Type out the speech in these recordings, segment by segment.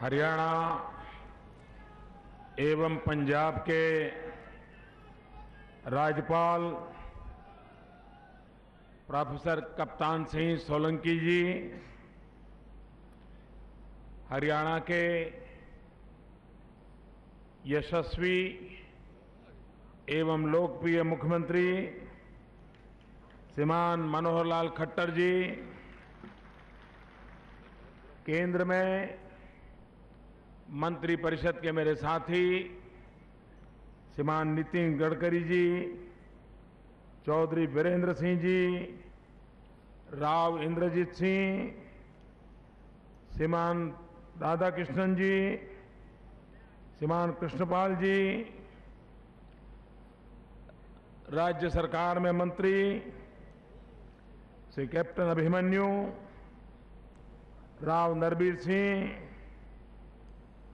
हरियाणा एवं पंजाब के राज्यपाल प्रोफेसर कप्तान सिंह सोलंकी जी, हरियाणा के यशस्वी एवं लोकप्रिय मुख्यमंत्री श्रीमान मनोहर लाल खट्टर जी, केंद्र में मंत्रिपरिषद के मेरे साथी श्रीमान नितिन गडकरी जी, चौधरी वीरेंद्र सिंह जी, राव इंद्रजीत सिंह, श्रीमान राधाकृष्णन जी, श्रीमान कृष्णपाल जी, राज्य सरकार में मंत्री श्री कैप्टन अभिमन्यु, राव नरबीर सिंह,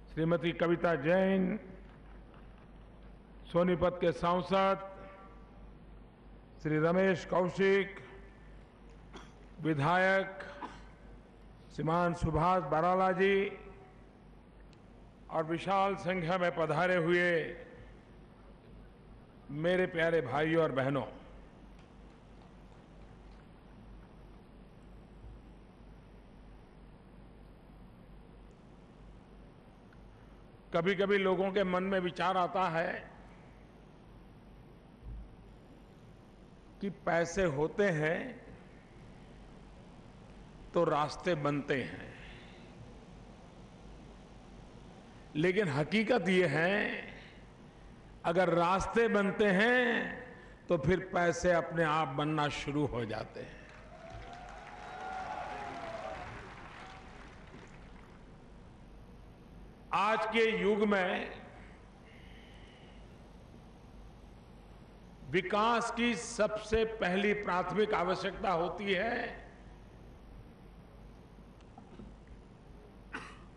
श्रीमती कविता जैन, सोनीपत के सांसद श्री रमेश कौशिक, विधायक श्रीमान सुभाष बराला जी और विशाल संख्या में पधारे हुए मेरे प्यारे भाइयों और बहनों, कभी कभी लोगों के मन में विचार आता है कि पैसे होते हैं तो रास्ते बनते हैं, लेकिन हकीकत ये है अगर रास्ते बनते हैं तो फिर पैसे अपने आप बनना शुरू हो जाते हैं। आज के युग में विकास की सबसे पहली प्राथमिक आवश्यकता होती है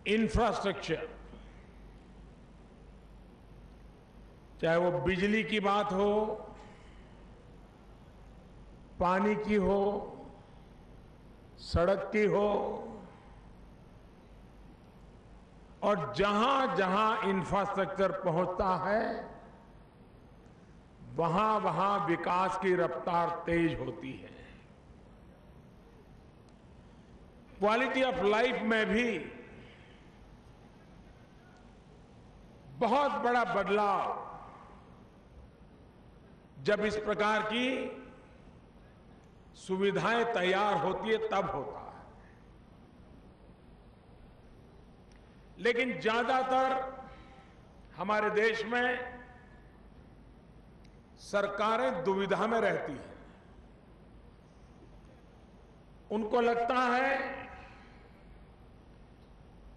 इंफ्रास्ट्रक्चर। चाहे वो बिजली की बात हो, पानी की हो, सड़क की हो, और जहां जहां इंफ्रास्ट्रक्चर पहुंचता है वहां वहां विकास की रफ्तार तेज होती है। क्वालिटी ऑफ लाइफ में भी बहुत बड़ा बदलाव जब इस प्रकार की सुविधाएं तैयार होती है तब होता है। लेकिन ज्यादातर हमारे देश में सरकारें दुविधा में रहती हैं। उनको लगता है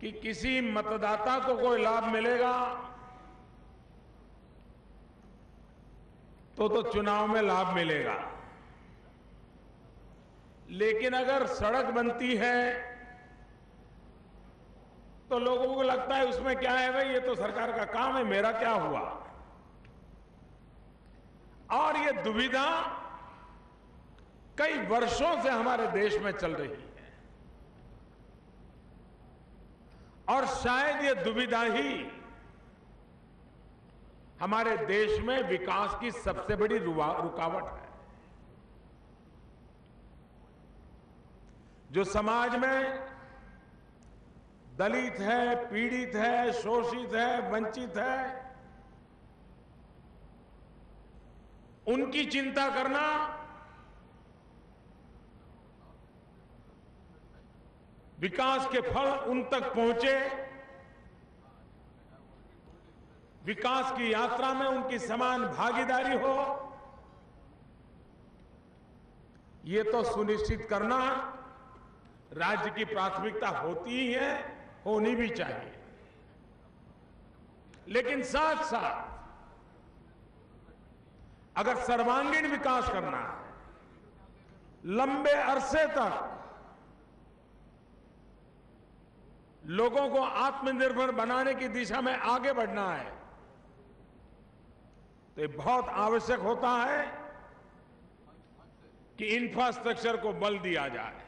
कि किसी मतदाता को कोई लाभ मिलेगा तो चुनाव में लाभ मिलेगा, लेकिन अगर सड़क बनती है तो लोगों को लगता है उसमें क्या है भाई, ये तो सरकार का काम है, मेरा क्या हुआ। और ये दुविधा कई वर्षों से हमारे देश में चल रही है और शायद ये दुविधा ही हमारे देश में विकास की सबसे बड़ी रुकावट है। जो समाज में दलित है, पीड़ित है, शोषित है, वंचित है, उनकी चिंता करना विकास के फल उन तक पहुंचे, विकास की यात्रा में उनकी समान भागीदारी हो, ये तो सुनिश्चित करना राज्य की प्राथमिकता होती ही है, होनी भी चाहिए। लेकिन साथ साथ अगर सर्वांगीण विकास करना है, लंबे अरसे तक लोगों को आत्मनिर्भर बनाने की दिशा में आगे बढ़ना है, तो ये बहुत आवश्यक होता है कि इंफ्रास्ट्रक्चर को बल दिया जाए।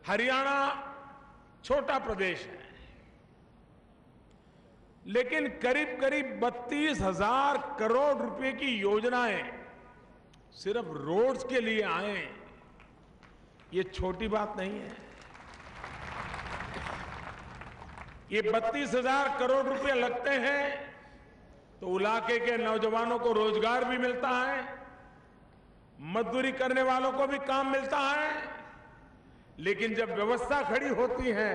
हरियाणा छोटा प्रदेश है, लेकिन करीब करीब 32,000 करोड़ रुपए की योजनाएं सिर्फ रोड्स के लिए आए, ये छोटी बात नहीं है। ये 32,000 करोड़ रुपए लगते हैं तो इलाके के नौजवानों को रोजगार भी मिलता है, मजदूरी करने वालों को भी काम मिलता है, लेकिन जब व्यवस्था खड़ी होती है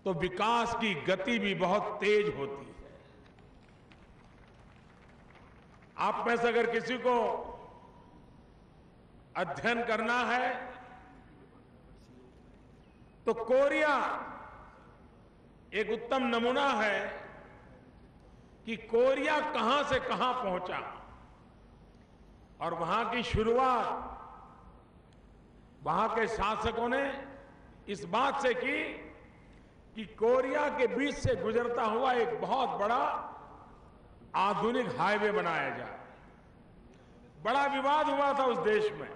तो विकास की गति भी बहुत तेज होती है। आप में से अगर किसी को अध्ययन करना है तो कोरिया एक उत्तम नमूना है कि कोरिया कहां से कहां पहुंचा, और वहां की शुरुआत वहां के शासकों ने इस बात से की कि कोरिया के बीच से गुजरता हुआ एक बहुत बड़ा आधुनिक हाईवे बनाया जाए। बड़ा विवाद हुआ था उस देश में।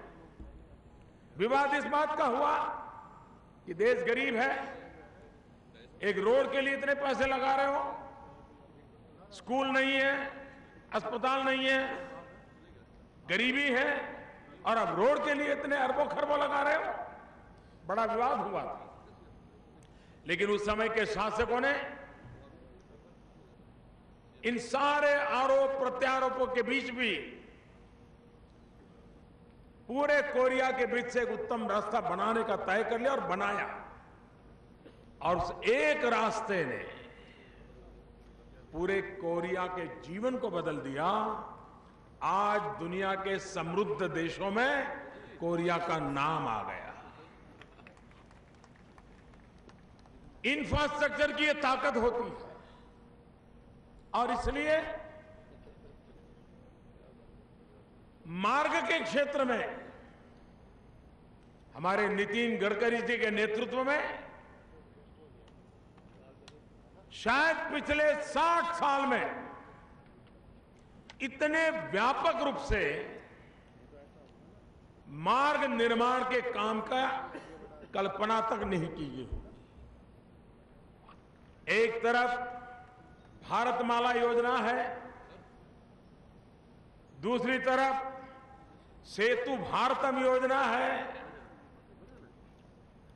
विवाद इस बात का हुआ कि देश गरीब है, एक रोड के लिए इतने पैसे लगा रहे हो, स्कूल नहीं है, अस्पताल नहीं है, गरीबी है, और अब रोड के लिए इतने अरबों खरबों लगा रहे हो। बड़ा विवाद हुआ था। लेकिन उस समय के शासकों ने इन सारे आरोप प्रत्यारोपों के बीच भी पूरे कोरिया के बीच से एक उत्तम रास्ता बनाने का तय कर लिया और बनाया, और उस एक रास्ते ने पूरे कोरिया के जीवन को बदल दिया। आज दुनिया के समृद्ध देशों में कोरिया का नाम आ गया। इंफ्रास्ट्रक्चर की ये ताकत होती है, और इसलिए मार्ग के क्षेत्र में हमारे नितिन गडकरी जी के नेतृत्व में शायद पिछले 60 साल में इतने व्यापक रूप से मार्ग निर्माण के काम का कल्पना तक नहीं की गई। एक तरफ भारतमाला योजना है, दूसरी तरफ सेतु भारतम योजना है।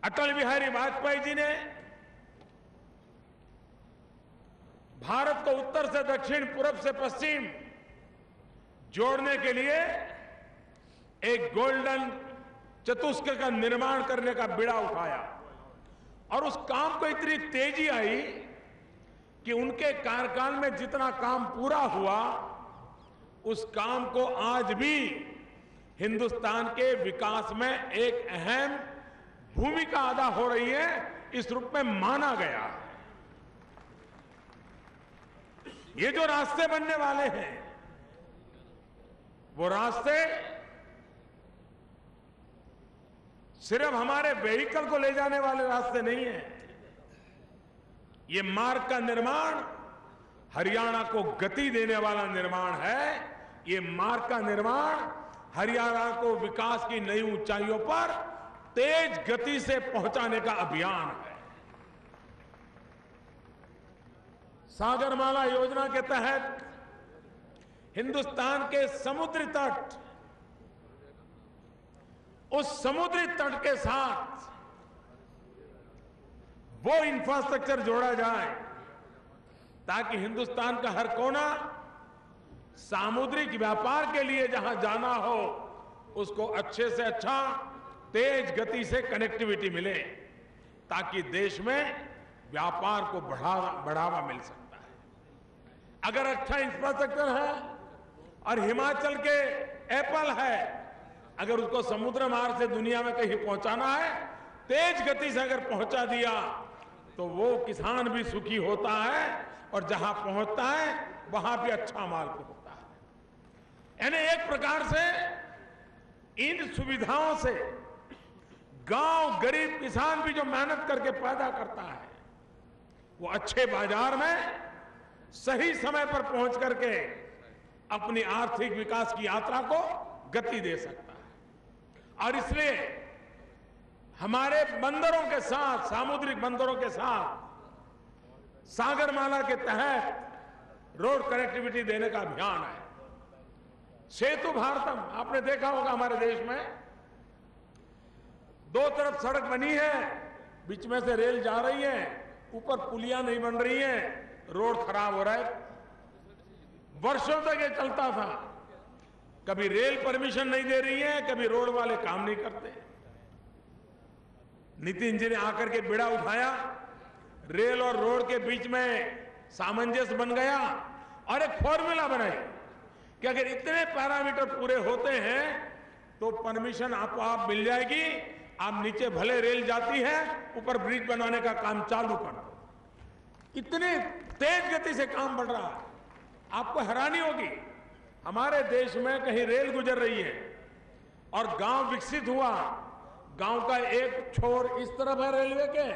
अटल बिहारी वाजपेयी जी ने भारत को उत्तर से दक्षिण, पूरब से पश्चिम जोड़ने के लिए एक गोल्डन चतुष्क का निर्माण करने का बीड़ा उठाया, और उस काम को इतनी तेजी आई कि उनके कार्यकाल में जितना काम पूरा हुआ, उस काम को आज भी हिंदुस्तान के विकास में एक अहम भूमिका अदा हो रही है, इस रूप में माना गया है। ये जो रास्ते बनने वाले हैं, वो रास्ते सिर्फ हमारे व्हीकल को ले जाने वाले रास्ते नहीं है। ये मार्ग का निर्माण हरियाणा को गति देने वाला निर्माण है। ये मार्ग का निर्माण हरियाणा को विकास की नई ऊंचाइयों पर तेज गति से पहुंचाने का अभियान है। सागरमाला योजना के तहत हिंदुस्तान के समुद्री तट, उस समुद्री तट के साथ वो इंफ्रास्ट्रक्चर जोड़ा जाए ताकि हिंदुस्तान का हर कोना सामुद्रिक व्यापार के लिए जहां जाना हो, उसको अच्छे से अच्छा तेज गति से कनेक्टिविटी मिले, ताकि देश में व्यापार को बढ़ावा मिल सकता है। अगर अच्छा इंफ्रास्ट्रक्चर है और हिमाचल के एप्पल है, अगर उसको समुद्र मार्ग से दुनिया में कहीं पहुंचाना है, तेज गति से अगर पहुंचा दिया तो वो किसान भी सुखी होता है, और जहां पहुंचता है वहां भी अच्छा माल होता है। यानी एक प्रकार से इन सुविधाओं से गांव गरीब किसान भी जो मेहनत करके पैदा करता है, वो अच्छे बाजार में सही समय पर पहुंच करके अपनी आर्थिक विकास की यात्रा को गति दे सकता है। और इसलिए हमारे बंदरों के साथ, सामुद्रिक बंदरों के साथ सागरमाला के तहत रोड कनेक्टिविटी देने का अभियान है। सेतु भारतम आपने देखा होगा, हमारे देश में दो तरफ सड़क बनी है, बीच में से रेल जा रही है, ऊपर पुलियां नहीं बन रही हैं, रोड खराब हो रहा है। वर्षों तक ये चलता था, कभी रेल परमिशन नहीं दे रही है, कभी रोड वाले काम नहीं करते। नितिन जी ने आकर के बीड़ा उठाया, रेल और रोड के बीच में सामंजस्य बन गया और एक फॉर्मूला बनाई कि अगर इतने पैरामीटर पूरे होते हैं तो परमिशन आपको आप मिल जाएगी, आप नीचे भले रेल जाती है, ऊपर ब्रिज बनाने का काम चालू कर दो। इतने तेज गति से काम बढ़ रहा है, आपको हैरानी होगी। हमारे देश में कहीं रेल गुजर रही है और गांव विकसित हुआ, गांव का एक छोर इस तरफ है रेलवे के,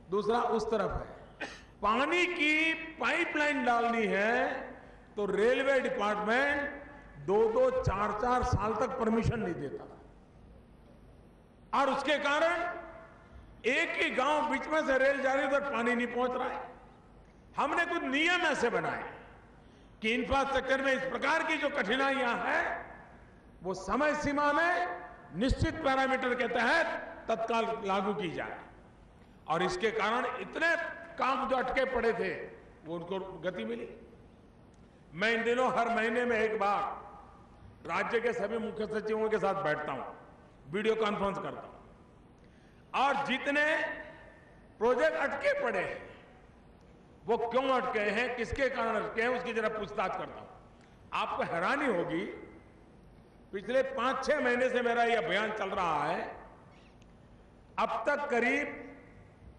दूसरा उस तरफ है, पानी की पाइपलाइन डालनी है तो रेलवे डिपार्टमेंट 2-2, 4-4 साल तक परमिशन नहीं देता। और उसके कारण एक ही गांव बीच में से रेल जा रही है, उधर पानी नहीं पहुंच रहा है। हमने कुछ नियम ऐसे बनाए कि इंफ्रास्ट्रक्चर में इस प्रकार की जो कठिनाइयां हैं वो समय सीमा में निश्चित पैरामीटर के तहत तत्काल लागू की जाए। और इसके कारण इतने काम जो अटके पड़े थे वो उनको गति मिली। मैं इन दिनों हर महीने में एक बार राज्य के सभी मुख्य सचिवों के साथ बैठता हूं, वीडियो कॉन्फ्रेंस करता हूं, और जितने प्रोजेक्ट अटके पड़े हैं वो क्यों अटके हैं, किसके कारण अटके हैं, उसकी जरा पूछताछ करता हूं। आपको हैरानी होगी, पिछले 5-6 महीने से मेरा यह अभियान चल रहा है, अब तक करीब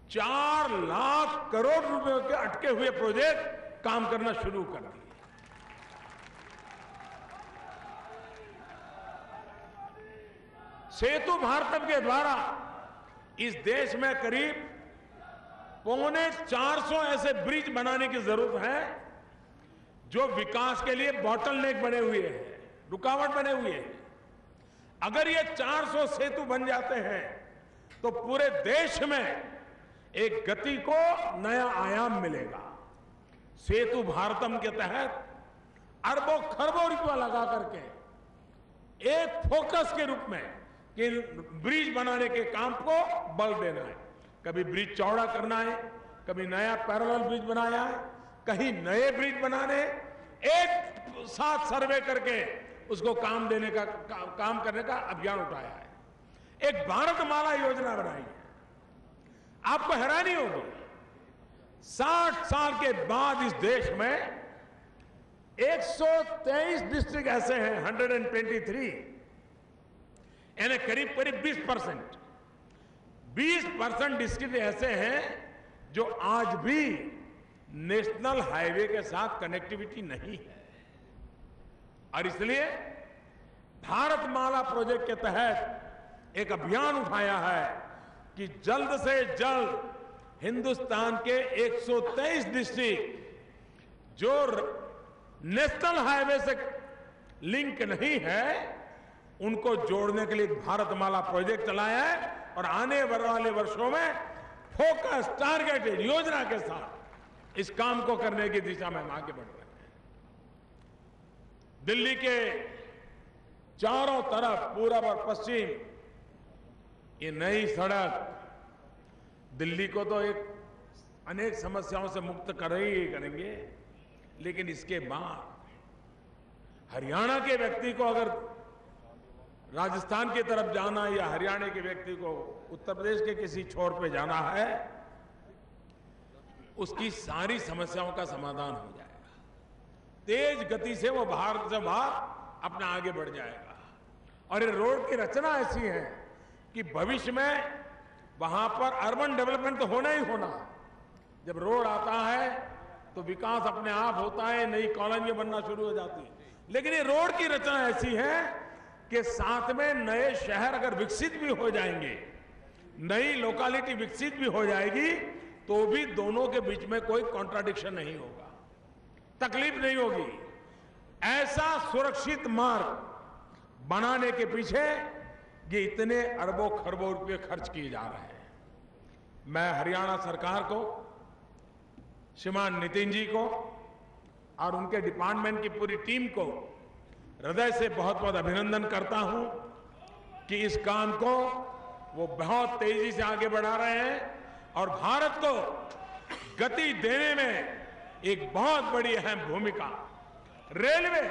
4 लाख करोड़ रुपए के अटके हुए प्रोजेक्ट काम करना शुरू कर दिए। सेतु भारतम के द्वारा इस देश में करीब 450 ऐसे ब्रिज बनाने की जरूरत है जो विकास के लिए बॉटलनेक बने हुए हैं, रुकावट बने हुए हैं। अगर ये 400 सेतु बन जाते हैं तो पूरे देश में एक गति को नया आयाम मिलेगा। सेतु भारतम के तहत अरबों खरबों रुपया लगा करके एक फोकस के रूप में कि ब्रिज बनाने के काम को बल देना है। कभी ब्रिज चौड़ा करना है, कभी नया पैरेलल ब्रिज बनाया है, कहीं नए ब्रिज बनाने, एक साथ सर्वे करके उसको काम देने का काम करने का अभियान उठाया है। एक भारतमाला योजना बनाई है। आपको हैरानी होगी, 60 साल के बाद इस देश में 123 डिस्ट्रिक्ट ऐसे हैं, 123, यानी करीब करीब 20% डिस्ट्रिक्ट ऐसे हैं जो आज भी नेशनल हाईवे के साथ कनेक्टिविटी नहीं है। और इसलिए भारतमाला प्रोजेक्ट के तहत एक अभियान उठाया है कि जल्द से जल्द हिंदुस्तान के 123 डिस्ट्रिक्ट जो नेशनल हाईवे से लिंक नहीं है उनको जोड़ने के लिए भारतमाला प्रोजेक्ट चलाया है। और आने वाले वर्षों में फोकस टारगेटेड योजना के साथ इस काम को करने की दिशा में हम आगे बढ़ रहे हैं। दिल्ली के चारों तरफ पूरब और पश्चिम ये नई सड़क दिल्ली को तो एक अनेक समस्याओं से मुक्त कर ही करेंगे, लेकिन इसके बाद हरियाणा के व्यक्ति को अगर राजस्थान की तरफ जाना या हरियाणा के व्यक्ति को उत्तर प्रदेश के किसी छोर पे जाना है, उसकी सारी समस्याओं का समाधान हो जाएगा। तेज गति से वो भारत से बाहर अपना आगे बढ़ जाएगा। और ये रोड की रचना ऐसी है कि भविष्य में वहां पर अर्बन डेवलपमेंट तो होना ही होना। जब रोड आता है तो विकास अपने आप होता है, नई कॉलोनियां बनना शुरू हो जाती है। लेकिन ये रोड की रचना ऐसी है कि साथ में नए शहर अगर विकसित भी हो जाएंगे, नई लोकेलिटी विकसित भी हो जाएगी, तो भी दोनों के बीच में कोई कॉन्ट्राडिक्शन नहीं होगा, तकलीफ नहीं होगी। ऐसा सुरक्षित मार्ग बनाने के पीछे ये इतने अरबों खरबों रुपए खर्च किए जा रहे हैं। मैं हरियाणा सरकार को, श्रीमान नितिन जी को और उनके डिपार्टमेंट की पूरी टीम को हृदय से बहुत बहुत अभिनंदन करता हूं कि इस काम को वो बहुत तेजी से आगे बढ़ा रहे हैं और भारत को गति देने में एक बहुत बड़ी अहम भूमिका। रेलवे,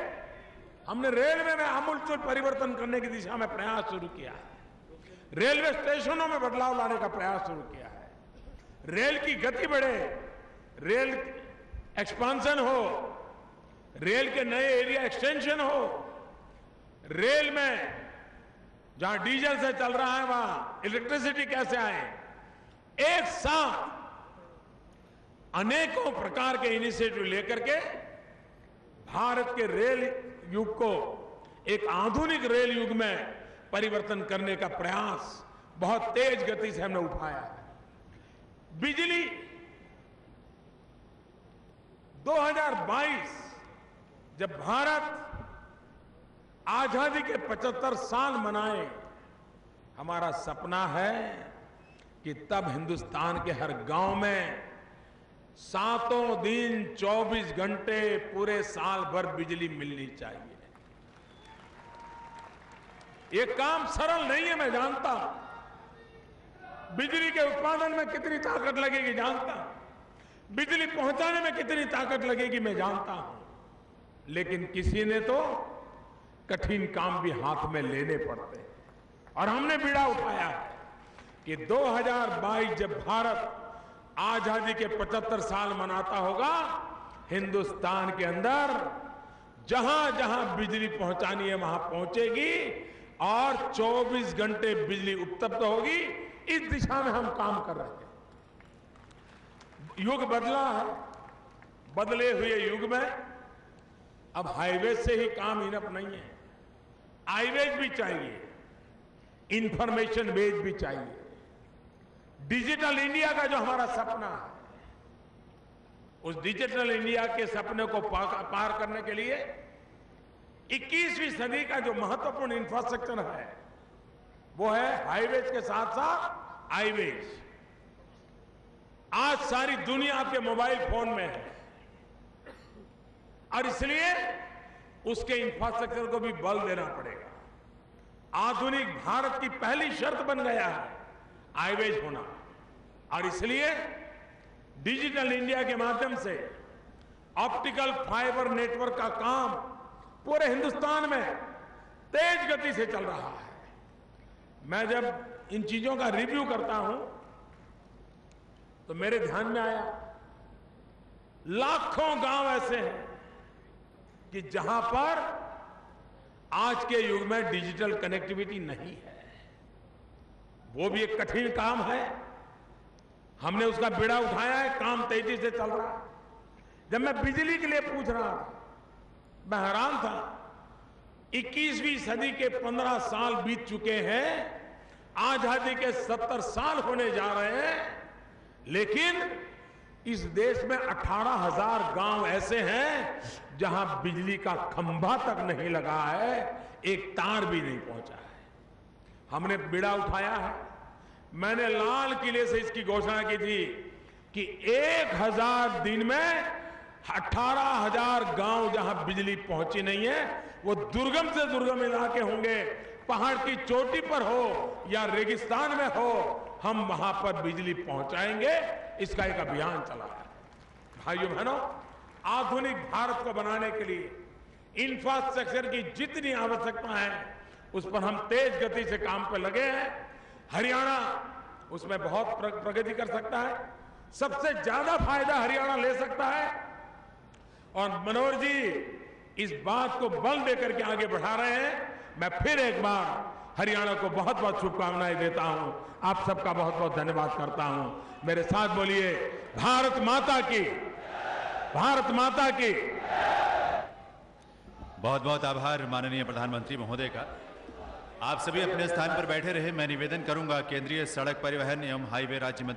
हमने रेलवे में आमूलचूल परिवर्तन करने की दिशा में प्रयास शुरू किया है। रेलवे स्टेशनों में बदलाव लाने का प्रयास शुरू किया है। रेल की गति बढ़े, रेल एक्सपांशन हो, रेल के नए एरिया एक्सटेंशन हो, रेल में जहां डीजल से चल रहा है वहां इलेक्ट्रिसिटी कैसे आए। एक साथ अनेकों प्रकार के इनिशिएटिव लेकर के भारत के रेल युग को एक आधुनिक रेल युग में परिवर्तन करने का प्रयास बहुत तेज गति से हमने उठाया है। बिजली 2022 जब भारत आजादी के 75 साल मनाए, हमारा सपना है कि तब हिंदुस्तान के हर गांव में सातों दिन 24 घंटे पूरे साल भर बिजली मिलनी चाहिए। ये काम सरल नहीं है, मैं जानता हूं। बिजली के उत्पादन में कितनी ताकत लगेगी जानता हूं, बिजली पहुंचाने में कितनी ताकत लगेगी मैं जानता हूं, लेकिन किसी ने तो कठिन काम भी हाथ में लेने पड़ते हैं और हमने बीड़ा उठाया है कि 2022 जब भारत आजादी के 75 साल मनाता होगा, हिंदुस्तान के अंदर जहां जहां बिजली पहुंचानी है वहां पहुंचेगी और 24 घंटे बिजली उपलब्ध होगी। इस दिशा में हम काम कर रहे हैं। युग बदला है, बदले हुए युग में अब हाईवे से ही काम इनफ नहीं है, हाईवेज भी चाहिए, इंफॉर्मेशन बेज भी चाहिए। डिजिटल इंडिया का जो हमारा सपना है, उस डिजिटल इंडिया के सपने को पार करने के लिए 21वीं सदी का जो महत्वपूर्ण इंफ्रास्ट्रक्चर है वो है हाईवेज के साथ साथ हाईवेज। आज सारी दुनिया आपके मोबाइल फोन में है और इसलिए उसके इंफ्रास्ट्रक्चर को भी बल देना पड़ेगा। आधुनिक भारत की पहली शर्त बन गया है हाईवेज होना और इसलिए डिजिटल इंडिया के माध्यम से ऑप्टिकल फाइबर नेटवर्क का काम पूरे हिंदुस्तान में तेज गति से चल रहा है। मैं जब इन चीजों का रिव्यू करता हूं तो मेरे ध्यान में आया लाखों गांव ऐसे हैं कि जहां पर आज के युग में डिजिटल कनेक्टिविटी नहीं है। वो भी एक कठिन काम है, हमने उसका बीड़ा उठाया है, काम तेजी से चल रहा है। जब मैं बिजली के लिए पूछ रहा था मैं हैरान था। 21वीं सदी के 15 साल बीत चुके हैं, आजादी के 70 साल होने जा रहे हैं, लेकिन इस देश में 18,000 गांव ऐसे हैं जहां बिजली का खंभा तक नहीं लगा है, एक तार भी नहीं पहुंचा है। हमने बीड़ा उठाया है। मैंने लाल किले से इसकी घोषणा की थी कि 1000 दिन में 18,000 गांव जहां बिजली पहुंची नहीं है, वो दुर्गम से दुर्गम इलाके होंगे, पहाड़ की चोटी पर हो या रेगिस्तान में हो, हम वहां पर बिजली पहुंचाएंगे। इसका एक अभियान चला है। भाइयों बहनों, आधुनिक भारत को बनाने के लिए इंफ्रास्ट्रक्चर की जितनी आवश्यकता है उस पर हम तेज गति से काम पर लगे हैं। हरियाणा उसमें बहुत प्रगति कर सकता है, सबसे ज्यादा फायदा हरियाणा ले सकता है और मनोहर जी इस बात को बल देकर के आगे बढ़ा रहे हैं। मैं फिर एक बार हरियाणा को बहुत बहुत शुभकामनाएं देता हूं, आप सबका बहुत बहुत धन्यवाद करता हूं। मेरे साथ बोलिए भारत माता की, भारत माता की। बहुत बहुत आभार माननीय प्रधानमंत्री महोदय का। आप सभी अपने स्थान पर बैठे रहे। मैं निवेदन करूंगा केंद्रीय सड़क परिवहन एवं हाईवे राज्य मंत्री